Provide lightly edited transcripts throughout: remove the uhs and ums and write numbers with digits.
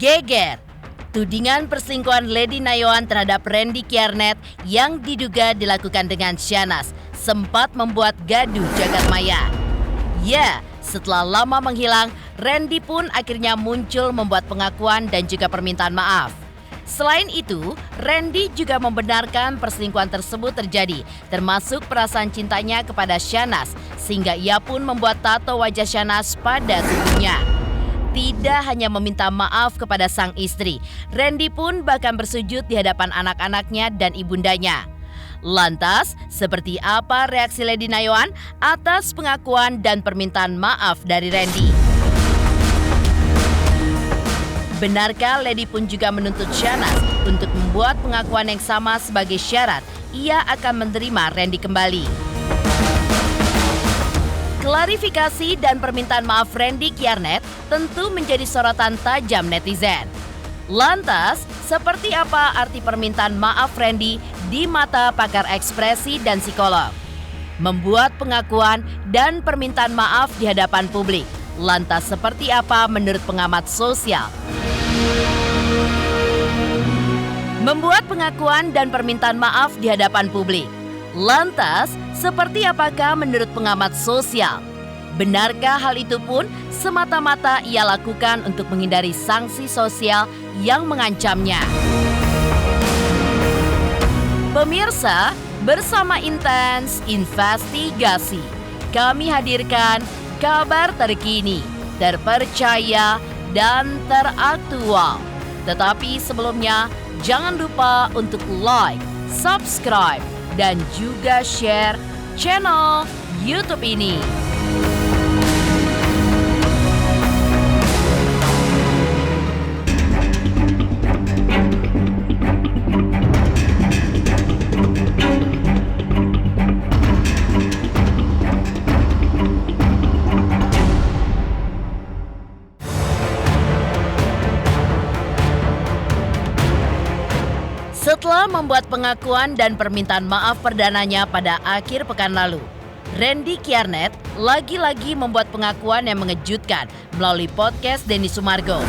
Geger. Tudingan perselingkuhan Lady Nayoan terhadap Randy Kiernet yang diduga dilakukan dengan Syahnaz sempat membuat gaduh jagat maya. Ya, setelah lama menghilang, Randy pun akhirnya muncul membuat pengakuan dan juga permintaan maaf. Selain itu, Randy juga membenarkan perselingkuhan tersebut terjadi, termasuk perasaan cintanya kepada Syahnaz, sehingga ia pun membuat tato wajah Syahnaz pada tubuhnya. Tidak hanya meminta maaf kepada sang istri, Randy pun bahkan bersujud di hadapan anak-anaknya dan ibundanya. Lantas, seperti apa reaksi Lady Nayoan atas pengakuan dan permintaan maaf dari Randy? Benarkah Lady pun juga menuntut Syahnaz untuk membuat pengakuan yang sama sebagai syarat ia akan menerima Randy kembali? Klarifikasi dan permintaan maaf Randy Kiernet tentu menjadi sorotan tajam netizen. Lantas, seperti apa arti permintaan maaf Randy di mata pakar ekspresi dan psikolog? Membuat pengakuan dan permintaan maaf di hadapan publik. Lantas seperti apa menurut pengamat sosial? Membuat pengakuan dan permintaan maaf di hadapan publik. Lantas, seperti apakah menurut pengamat sosial? Benarkah hal itu pun semata-mata ia lakukan untuk menghindari sanksi sosial yang mengancamnya? Pemirsa, bersama Intens Investigasi, kami hadirkan kabar terkini, terpercaya, dan teraktual. Tetapi sebelumnya, jangan lupa untuk like, subscribe, dan juga share channel YouTube ini. Setelah membuat pengakuan dan permintaan maaf perdananya pada akhir pekan lalu, Randy Kiernet lagi-lagi membuat pengakuan yang mengejutkan melalui podcast Denny Sumargo.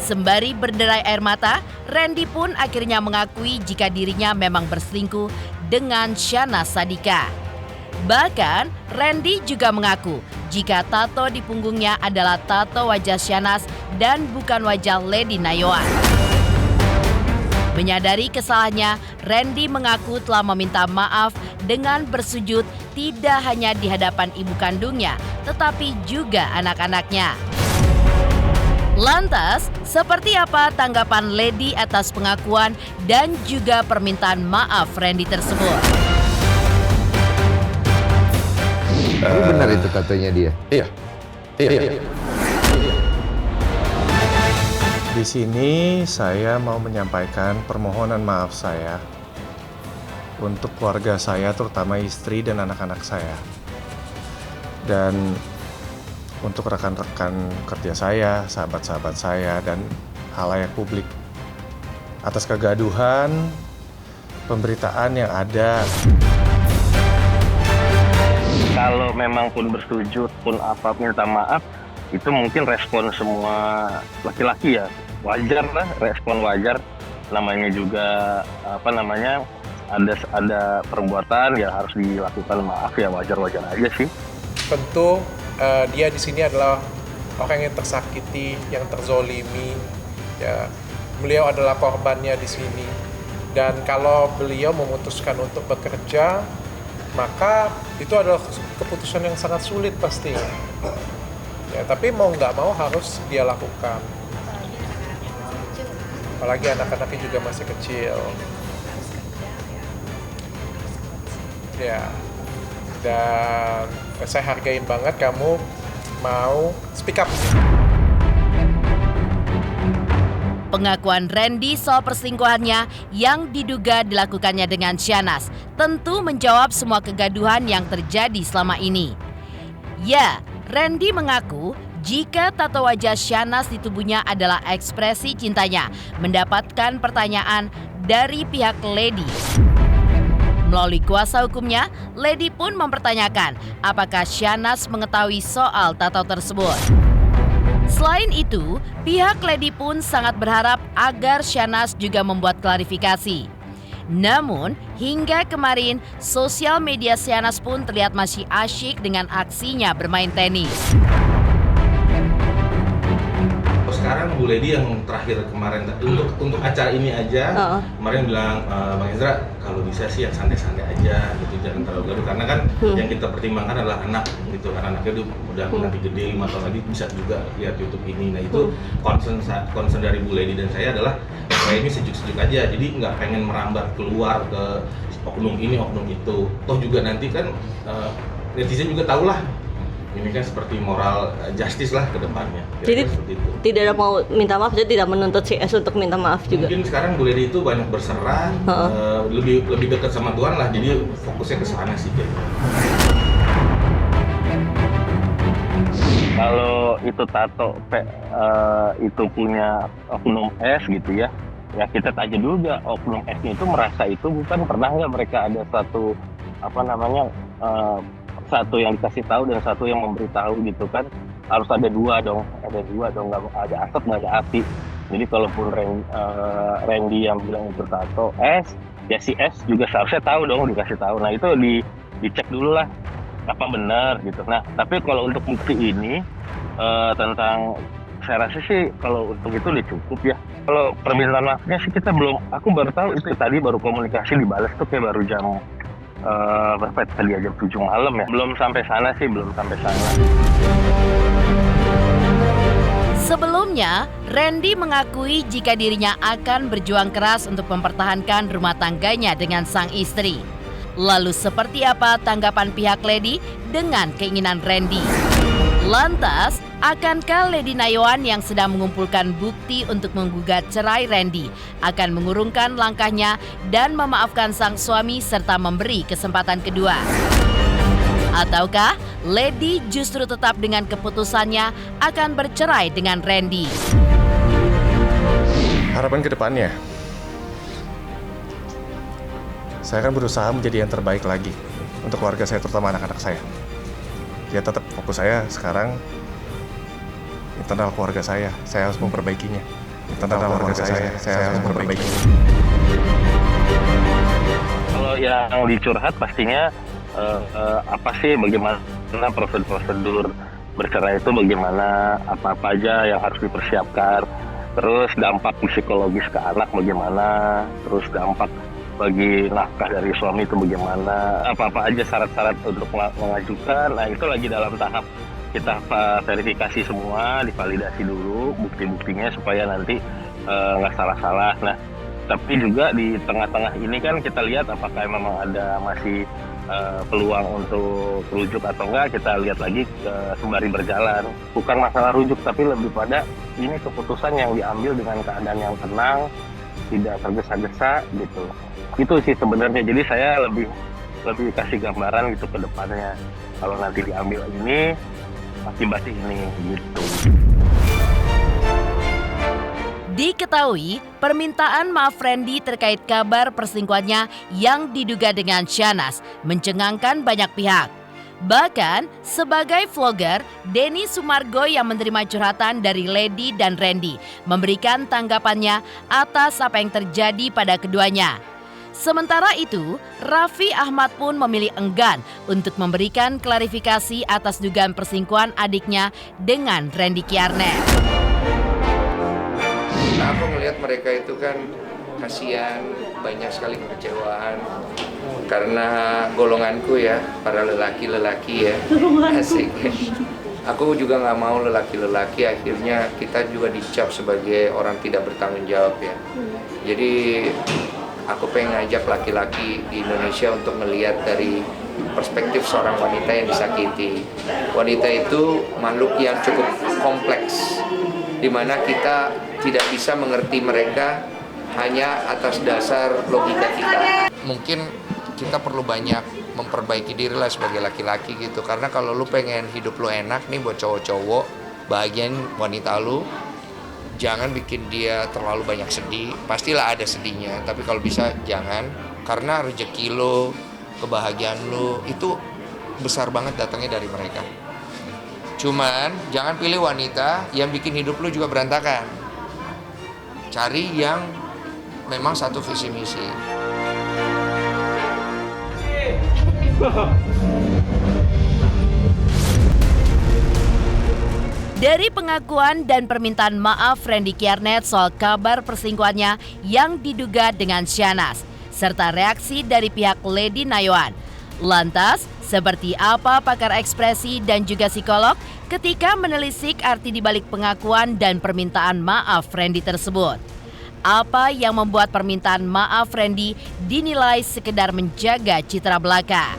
Sembari berderai air mata, Randy pun akhirnya mengakui jika dirinya memang berselingkuh dengan Syahnaz Sadiqah. Bahkan, Randy juga mengaku jika tato di punggungnya adalah tato wajah Syahnaz dan bukan wajah Lady Nayoan. Menyadari kesalahannya, Randy mengaku telah meminta maaf dengan bersujud tidak hanya di hadapan ibu kandungnya, tetapi juga anak-anaknya. Lantas, seperti apa tanggapan Lady atas pengakuan dan juga permintaan maaf Randy tersebut? Benar itu tatonya dia? Iya. Di sini saya mau menyampaikan permohonan maaf saya untuk keluarga saya, terutama istri dan anak-anak saya. Dan untuk rekan-rekan kerja saya, sahabat-sahabat saya, dan halayak publik. Atas kegaduhan, pemberitaan yang ada. Kalau memang pun bersetuju pun apa minta maaf, itu mungkin respon semua laki-laki ya. Wajar lah, respon wajar. Namanya juga ada perbuatan yang harus dilakukan maaf ya, wajar-wajar aja sih. Tentu dia di sini adalah orang yang tersakiti, yang terzolimi. Ya, beliau adalah korbannya di sini. Dan kalau beliau memutuskan untuk bekerja, maka itu adalah keputusan yang sangat sulit pastinya. Ya, tapi mau nggak mau harus dia lakukan. Apalagi anak-anaknya juga masih kecil. Ya, dan saya hargain banget kamu mau speak up. Pengakuan Randy soal perselingkuhannya yang diduga dilakukannya dengan Syahnaz tentu menjawab semua kegaduhan yang terjadi selama ini. Ya, Randy mengaku jika tato wajah Syahnaz di tubuhnya adalah ekspresi cintanya, mendapatkan pertanyaan dari pihak Lady. Melalui kuasa hukumnya, Lady pun mempertanyakan apakah Syahnaz mengetahui soal tato tersebut. Selain itu, pihak Lady pun sangat berharap agar Syahnaz juga membuat klarifikasi. Namun, hingga kemarin, sosial media Syahnaz pun terlihat masih asyik dengan aksinya bermain tenis. Sekarang Bu Lady yang terakhir kemarin untuk acara ini aja kemarin bilang Bang Ezra kalau bisa sih yang santai-santai aja gitu, jangan terlalu gaduh karena kan yang kita pertimbangkan adalah anak gitu, karena anaknya udah nanti gede 5 tahun lagi bisa juga lihat YouTube ini. Nah itu concern dari Bu Lady dan saya adalah kayak ini sejuk-sejuk aja, jadi nggak pengen merambat keluar ke oknum ini oknum itu. Toh juga nanti kan netizen juga tahu lah ini kan seperti moral justice lah ke depannya. Jadi tidak ada mau minta maaf, jadi tidak menuntut CS untuk minta maaf juga. Mungkin sekarang Bu Lady itu banyak berserah, lebih dekat sama Tuhan lah, jadi fokusnya ke sana sih. Kalau itu tato itu punya oknum S gitu ya, ya kita tanya dulu ya oknum S-nya itu merasa itu bukan pernah nggak mereka ada satu satu yang dikasih tahu dan satu yang memberitahu gitu kan, harus ada dua dong, nggak ada asap nggak ada api. Jadi kalaupun Randy yang bilang itu tato S, ya si S juga seharusnya tahu dong, dikasih tahu. Nah itu dicek dulu lah apa benar gitu. Nah tapi kalau untuk bukti ini tentang, saya rasa sih kalau untuk itu udah cukup ya. Kalau permintaan maafnya sih kita belum, aku baru tahu itu tadi baru komunikasi dibalas tuh kayak baru jam berapa tadi aja 7 malam ya. Belum sampai sana sih, belum sampai sana. Sebelumnya, Randy mengakui jika dirinya akan berjuang keras untuk mempertahankan rumah tangganya dengan sang istri. Lalu seperti apa tanggapan pihak Lady dengan keinginan Randy? Lantas, akankah Lady Nayoan yang sedang mengumpulkan bukti untuk menggugat cerai Randy akan mengurungkan langkahnya dan memaafkan sang suami serta memberi kesempatan kedua? Ataukah Lady justru tetap dengan keputusannya akan bercerai dengan Randy? Harapan ke depannya, saya akan berusaha menjadi yang terbaik lagi untuk keluarga saya, terutama anak-anak saya. Ya tetap fokus saya sekarang internal keluarga saya harus memperbaikinya. Internal keluarga saya harus memperbaikinya. Kalau yang dicurhat pastinya apa sih, bagaimana prosedur bercerai itu, bagaimana apa-apa aja yang harus dipersiapkan, terus dampak psikologis ke anak bagaimana, terus dampak bagi nafkah dari suami itu bagaimana, apa-apa aja syarat-syarat untuk mengajukan. Nah itu lagi dalam tahap kita verifikasi semua, divalidasi dulu bukti-buktinya supaya nanti nggak salah-salah. Nah tapi juga di tengah-tengah ini kan kita lihat apakah memang ada masih peluang untuk rujuk atau enggak, kita lihat lagi sembari berjalan. Bukan masalah rujuk tapi lebih pada ini keputusan yang diambil dengan keadaan yang tenang, tidak tergesa-gesa gitu. Itu sih sebenarnya, jadi saya lebih kasih gambaran gitu ke depannya. Kalau nanti diambil ini, akibatnya ini gitu. Diketahui, permintaan maaf Randy terkait kabar perselingkuhannya yang diduga dengan Syahnaz mencengangkan banyak pihak. Bahkan, sebagai vlogger, Denny Sumargo yang menerima curhatan dari Lady dan Randy memberikan tanggapannya atas apa yang terjadi pada keduanya. Sementara itu, Raffi Ahmad pun memilih enggan untuk memberikan klarifikasi atas dugaan perselingkuhan adiknya dengan Randy Kiernet. Nah, aku ngelihat mereka itu kan kasihan, banyak sekali kekecewaan karena golonganku ya, para lelaki-lelaki ya, asik. Aku juga nggak mau lelaki-lelaki akhirnya kita juga dicap sebagai orang tidak bertanggung jawab ya. Jadi aku pengen ngajak laki-laki di Indonesia untuk melihat dari perspektif seorang wanita yang disakiti. Wanita itu makhluk yang cukup kompleks, di mana kita tidak bisa mengerti mereka hanya atas dasar logika kita. Mungkin kita perlu banyak memperbaiki diri lah sebagai laki-laki gitu. Karena kalau lu pengen hidup lu enak nih buat cowok-cowok, bahagian wanita lu, jangan bikin dia terlalu banyak sedih. Pastilah ada sedihnya, tapi kalau bisa jangan. Karena rezeki lo, kebahagiaan lo itu besar banget datangnya dari mereka. Cuman jangan pilih wanita yang bikin hidup lu juga berantakan. Cari yang memang satu visi misi. Dari pengakuan dan permintaan maaf Randy Kiernet soal kabar perselingkuhannya yang diduga dengan Syahnaz, serta reaksi dari pihak Lady Nayoan. Lantas, seperti apa pakar ekspresi dan juga psikolog ketika menelisik arti dibalik pengakuan dan permintaan maaf Randy tersebut? Apa yang membuat permintaan maaf Randy dinilai sekedar menjaga citra belaka?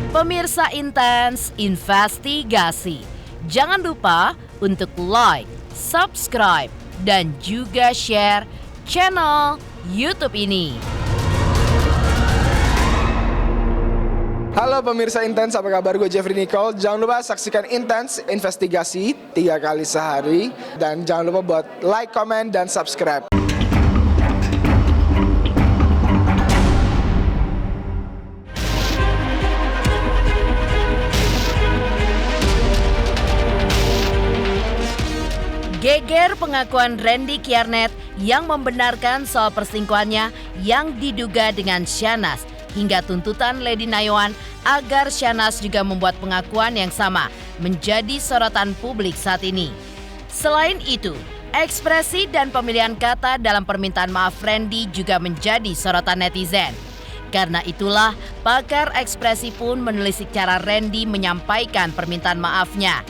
Pemirsa Intens Investigasi, jangan lupa untuk like, subscribe, dan juga share channel YouTube ini. Halo pemirsa Intens, apa kabar? Gue Jeffrey Nicole. Jangan lupa saksikan Intens Investigasi 3 kali sehari. Dan jangan lupa buat like, comment, dan subscribe. Geger pengakuan Randy Kiernet yang membenarkan soal perselingkuhannya yang diduga dengan Syahnaz, hingga tuntutan Lady Nayoan agar Syahnaz juga membuat pengakuan yang sama menjadi sorotan publik saat ini. Selain itu, ekspresi dan pemilihan kata dalam permintaan maaf Randy juga menjadi sorotan netizen. Karena itulah, pakar ekspresi pun menelisik cara Randy menyampaikan permintaan maafnya.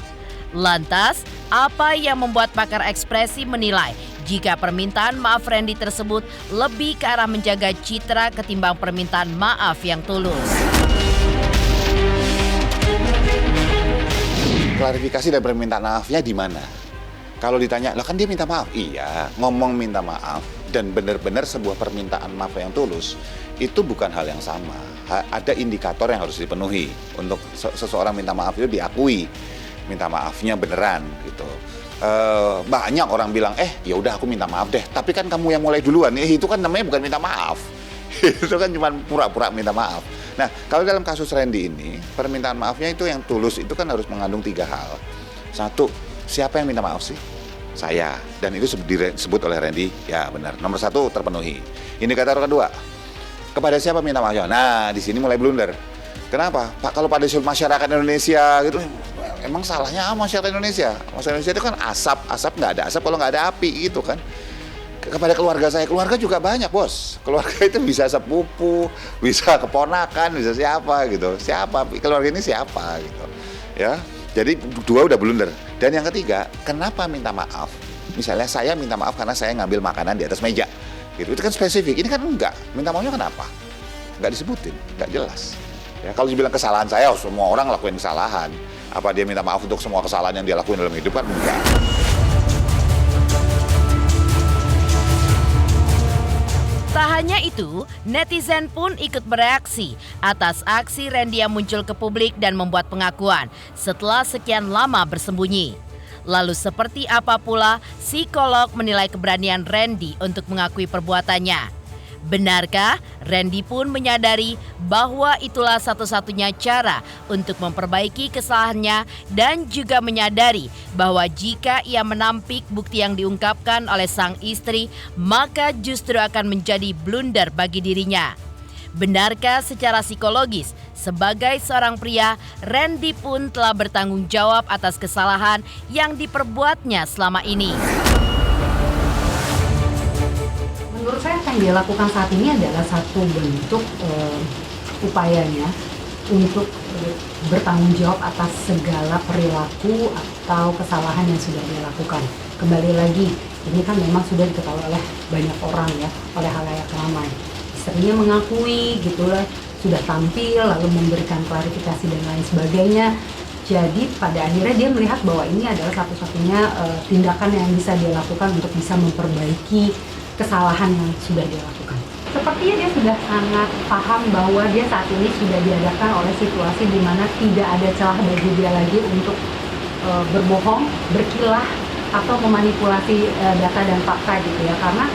Lantas, apa yang membuat pakar ekspresi menilai jika permintaan maaf Randy tersebut lebih ke arah menjaga citra ketimbang permintaan maaf yang tulus? Klarifikasi dan permintaan maafnya di mana? Kalau ditanya, lah kan dia minta maaf. Iya, ngomong minta maaf dan benar-benar sebuah permintaan maaf yang tulus itu bukan hal yang sama. Ada indikator yang harus dipenuhi untuk seseorang minta maaf itu diakui. Minta maafnya beneran gitu. Banyak orang bilang, ya udah aku minta maaf deh. Tapi kan kamu yang mulai duluan. Itu kan namanya bukan minta maaf. Itu kan cuma pura-pura minta maaf. Nah, kalau dalam kasus Randy ini, permintaan maafnya itu yang tulus itu kan harus mengandung 3 hal. 1, siapa yang minta maaf sih? Saya. Dan itu disebut oleh Randy, ya benar. Nomor 1 terpenuhi. Indikator kedua, kepada siapa minta maafnya? Nah, di sini mulai blunder. Kenapa? Pak, kalau pada masyarakat Indonesia gitu, emang salahnya apa masyarakat Indonesia? Masyarakat Indonesia itu kan asap nggak ada asap kalau nggak ada api gitu kan. Kepada keluarga saya, keluarga juga banyak bos. Keluarga itu bisa sepupu, bisa keponakan, bisa siapa gitu. Siapa, keluarga ini siapa gitu. Ya, jadi 2 udah blunder. Dan yang ketiga, kenapa minta maaf? Misalnya saya minta maaf karena saya ngambil makanan di atas meja. Gitu, itu kan spesifik, ini kan enggak. Minta maafnya kenapa? Nggak disebutin, nggak jelas. Ya, kalau dibilang kesalahan saya, semua orang lakuin kesalahan. Apa dia minta maaf untuk semua kesalahan yang dia lakuin dalam hidup kan? Enggak. Tak hanya itu, netizen pun ikut bereaksi atas aksi Randy yang muncul ke publik dan membuat pengakuan setelah sekian lama bersembunyi. Lalu seperti apa pula psikolog menilai keberanian Randy untuk mengakui perbuatannya? Benarkah Randy pun menyadari bahwa itulah satu-satunya cara untuk memperbaiki kesalahannya dan juga menyadari bahwa jika ia menampik bukti yang diungkapkan oleh sang istri, maka justru akan menjadi blunder bagi dirinya? Benarkah secara psikologis sebagai seorang pria, Randy pun telah bertanggung jawab atas kesalahan yang diperbuatnya selama ini? Menurut saya apa yang dia lakukan saat ini adalah satu bentuk upayanya untuk bertanggung jawab atas segala perilaku atau kesalahan yang sudah dia lakukan. Kembali lagi, ini kan memang sudah diketahui oleh banyak orang ya, oleh halayak ramai. Istrinya mengakui gitu lah, sudah tampil lalu memberikan klarifikasi dan lain sebagainya. Jadi pada akhirnya dia melihat bahwa ini adalah satu-satunya tindakan yang bisa dia lakukan untuk bisa memperbaiki kesalahan yang sudah dia lakukan. Sepertinya dia sudah sangat paham bahwa dia saat ini sudah dihadapkan oleh situasi di mana tidak ada celah bagi dia lagi untuk berbohong, berkilah, atau memanipulasi data dan fakta gitu ya. Karena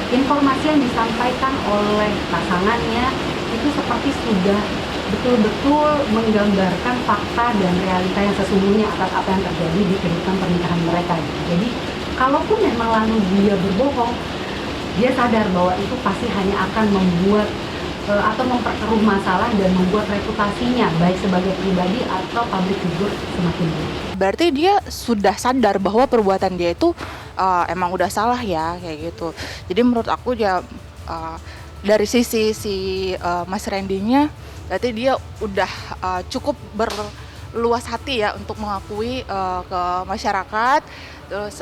informasi yang disampaikan oleh pasangannya itu seperti sudah betul-betul menggambarkan fakta dan realita yang sesungguhnya atas apa yang terjadi di kehidupan pernikahan mereka. Jadi kalaupun memang lalu dia berbohong, dia sadar bahwa itu pasti hanya akan membuat atau memperkeruh masalah dan membuat reputasinya baik sebagai pribadi atau public figure semakin buruk. Berarti dia sudah sadar bahwa perbuatan dia itu emang udah salah ya, kayak gitu. Jadi menurut aku ya dari sisi Mas Randy-nya, berarti dia udah cukup berluas hati ya untuk mengakui ke masyarakat, terus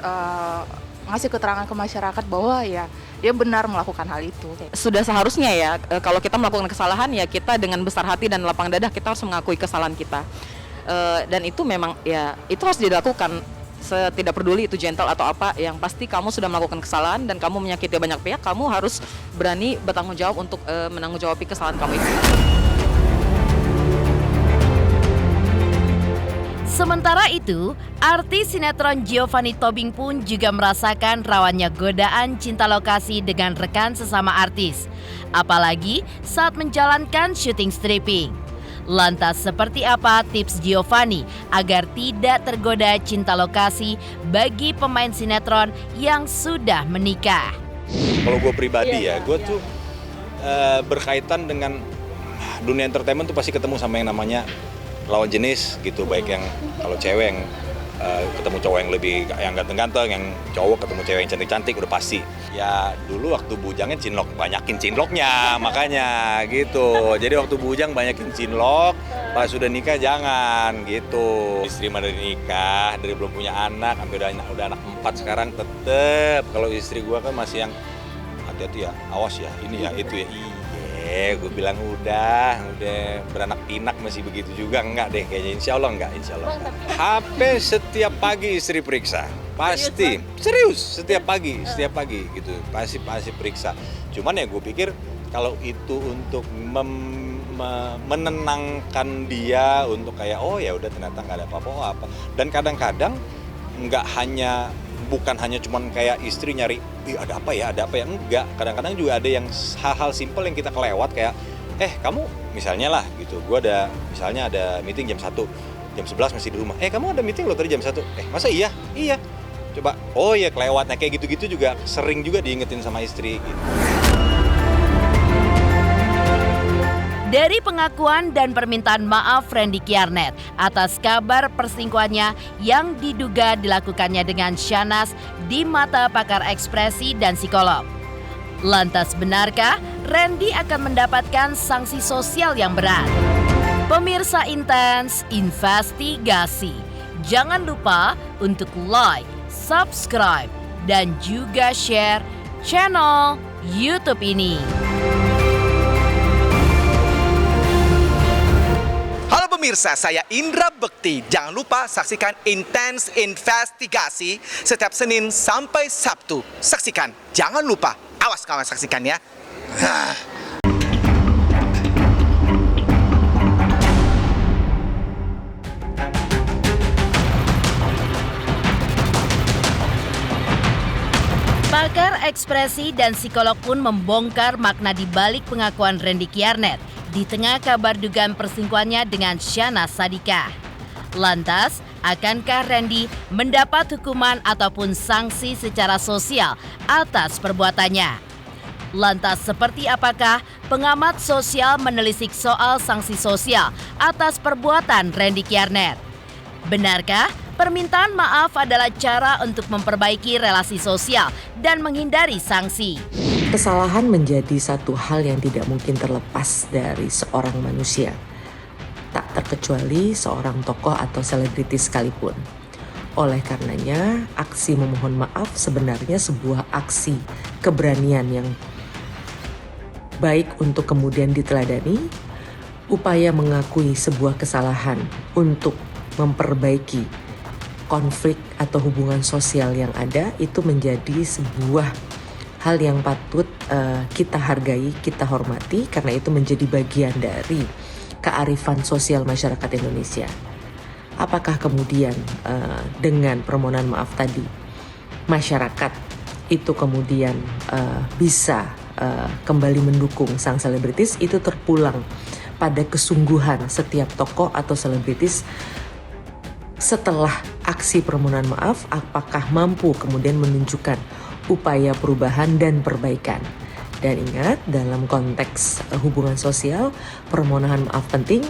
ngasih keterangan ke masyarakat bahwa ya dia benar melakukan hal itu. Sudah seharusnya ya, kalau kita melakukan kesalahan ya kita dengan besar hati dan lapang dada kita harus mengakui kesalahan kita. Dan itu memang ya itu harus dilakukan, tidak peduli itu gentle atau apa, yang pasti kamu sudah melakukan kesalahan dan kamu menyakiti banyak pihak, kamu harus berani bertanggung jawab untuk menanggung-jawabi kesalahan kamu itu. Sementara itu, artis sinetron Giovanni Tobing pun juga merasakan rawannya godaan cinta lokasi dengan rekan sesama artis, apalagi saat menjalankan syuting stripping. Lantas seperti apa tips Giovanni agar tidak tergoda cinta lokasi bagi pemain sinetron yang sudah menikah? Kalau gue pribadi gue tuh berkaitan dengan dunia entertainment tuh pasti ketemu sama yang namanya lawan jenis gitu, baik yang kalau cewek yang ketemu cowok yang lebih yang ganteng-ganteng, yang cowok ketemu cewek yang cantik-cantik, udah pasti. Ya dulu waktu bujangnya cinlok, banyakin cinloknya makanya gitu. Jadi waktu bujang banyakin cinlok, pas sudah nikah jangan gitu. Istri mah dari nikah, dari belum punya anak, sampai udah anak 4 sekarang tetep. Kalau istri gua kan masih yang hati-hati ya, awas ya, ini ya, itu ya. Gue bilang udah beranak pinak masih begitu juga, enggak deh kayaknya, insya Allah enggak. HP setiap pagi istri periksa, pasti, serius setiap pagi gitu, pasti periksa. Cuman ya gue pikir kalau itu untuk menenangkan dia, untuk kayak oh ya udah ternyata nggak ada apa-apa. Dan kadang-kadang bukan hanya cuman kayak istri nyari, ada apa ya, enggak. Kadang-kadang juga ada yang hal-hal simpel yang kita kelewat kayak, kamu misalnya lah gitu, misalnya ada meeting jam 1, jam 11 masih di rumah, kamu ada meeting loh tadi jam 1, masa iya, coba, oh ya kelewatnya, kayak gitu-gitu juga sering juga diingetin sama istri gitu. Dari pengakuan dan permintaan maaf Randy Kiernet atas kabar perselingkuhannya yang diduga dilakukannya dengan Syahnaz di mata pakar ekspresi dan psikolog. Lantas benarkah Randy akan mendapatkan sanksi sosial yang berat? Pemirsa Intens Investigasi, jangan lupa untuk like, subscribe, dan juga share channel YouTube ini. Halo pemirsa, saya Indra Bekti. Jangan lupa saksikan Intens Investigasi setiap Senin sampai Sabtu. Saksikan, jangan lupa. Awas kawan saksikan ya. Pakar ekspresi dan psikolog pun membongkar makna di balik pengakuan Randy Kiernet di tengah kabar dugaan perselingkuhannya dengan Syahnaz Sadiqah. Lantas, akankah Randy mendapat hukuman ataupun sanksi secara sosial atas perbuatannya? Lantas, seperti apakah pengamat sosial menelisik soal sanksi sosial atas perbuatan Randy Kiernet? Benarkah permintaan maaf adalah cara untuk memperbaiki relasi sosial dan menghindari sanksi? Kesalahan menjadi satu hal yang tidak mungkin terlepas dari seorang manusia, tak terkecuali seorang tokoh atau selebritis sekalipun. Oleh karenanya, aksi memohon maaf sebenarnya sebuah aksi keberanian yang baik untuk kemudian diteladani, upaya mengakui sebuah kesalahan untuk memperbaiki konflik atau hubungan sosial yang ada, itu menjadi sebuah hal yang patut kita hargai, kita hormati, karena itu menjadi bagian dari kearifan sosial masyarakat Indonesia. Apakah kemudian dengan permohonan maaf tadi, masyarakat itu kemudian bisa kembali mendukung sang selebritis, itu terpulang pada kesungguhan setiap tokoh atau selebritis setelah aksi permohonan maaf, apakah mampu kemudian menunjukkan upaya perubahan dan perbaikan. Dan ingat, dalam konteks hubungan sosial, permohonan maaf penting,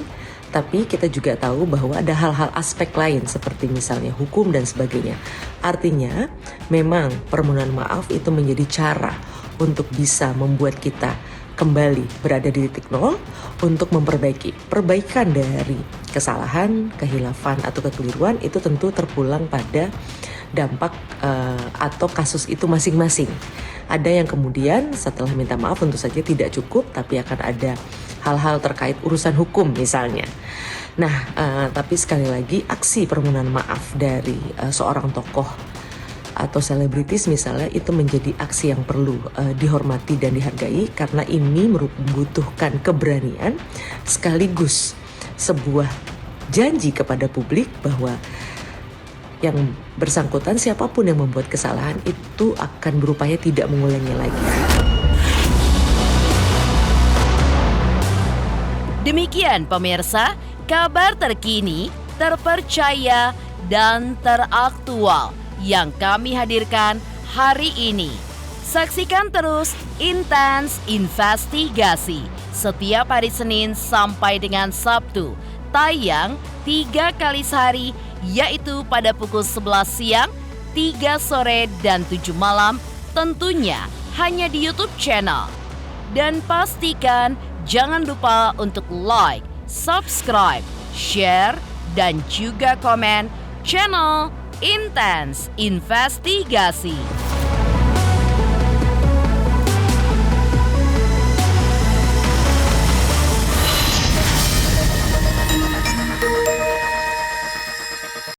tapi kita juga tahu bahwa ada hal-hal aspek lain seperti misalnya hukum dan sebagainya. Artinya, memang permohonan maaf itu menjadi cara untuk bisa membuat kita kembali berada di titik nol untuk memperbaiki. Perbaikan dari kesalahan, kehilafan atau kekeliruan itu tentu terpulang pada dampak atau kasus itu masing-masing. Ada yang kemudian setelah minta maaf tentu saja tidak cukup, tapi akan ada hal-hal terkait urusan hukum misalnya. Nah, tapi sekali lagi aksi permohonan maaf dari seorang tokoh atau selebritis misalnya itu menjadi aksi yang perlu dihormati dan dihargai karena ini membutuhkan keberanian sekaligus sebuah janji kepada publik bahwa yang bersangkutan siapapun yang membuat kesalahan itu akan berupaya tidak mengulanginya lagi. Demikian pemirsa, kabar terkini, terpercaya, dan teraktual yang kami hadirkan hari ini. Saksikan terus Intens Investigasi setiap hari Senin sampai dengan Sabtu. Tayang 3 kali sehari, yaitu pada pukul 11 siang, 3 sore, dan 7 malam, tentunya hanya di YouTube channel. Dan pastikan jangan lupa untuk like, subscribe, share, dan juga komen channel Intens Investigasi.